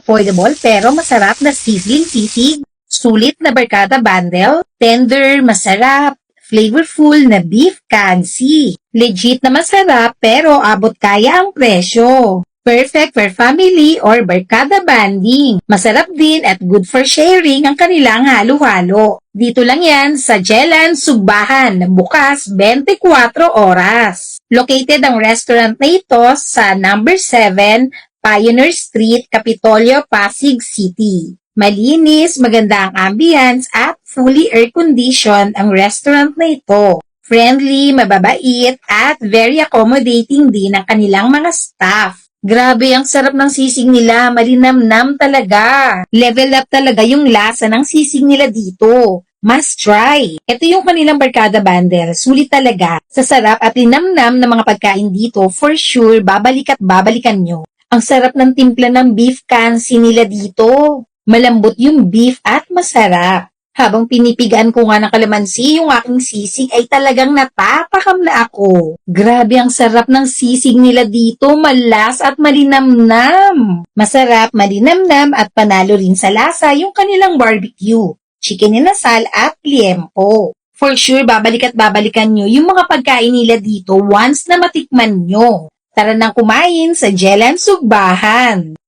Affordable pero masarap na sizzling sisig, sulit na barkada bundle, tender, masarap, flavorful na beef kansi. Legit na masarap pero abot kaya ang presyo. Perfect for family or barkada banding. Masarap din at good for sharing ang kanilang halo-halo. Dito lang yan sa Jelan Sugbahan, bukas 24 oras. Located ang restaurant na ito sa number 7, Pioneer Street, Capitolio, Pasig City. Malinis, maganda ang ambience at fully air-conditioned ang restaurant na ito. Friendly, mababait at very accommodating din ang kanilang mga staff. Grabe, ang sarap ng sisig nila, malinamnam talaga. Level up talaga yung lasa ng sisig nila dito. Must try. Ito yung kanilang barkada bundle. Sulit talaga. Sa sarap at linamnam ng mga pagkain dito, for sure, babalik at babalikan nyo. Ang sarap ng timpla ng beef kansi nila dito. Malambot yung beef at masarap. Habang pinipigaan ko nga ng kalamansi, yung aking sisig ay talagang natatakam na ako. Grabe ang sarap ng sisig nila dito, malas at malinamnam. Masarap, malinamnam at panalo rin sa lasa yung kanilang barbecue, chicken inasal at liempo. For sure, babalik at babalikan nyo yung mga pagkain nila dito once na matikman nyo. Tara nang kumain sa Jelan Sugbahan.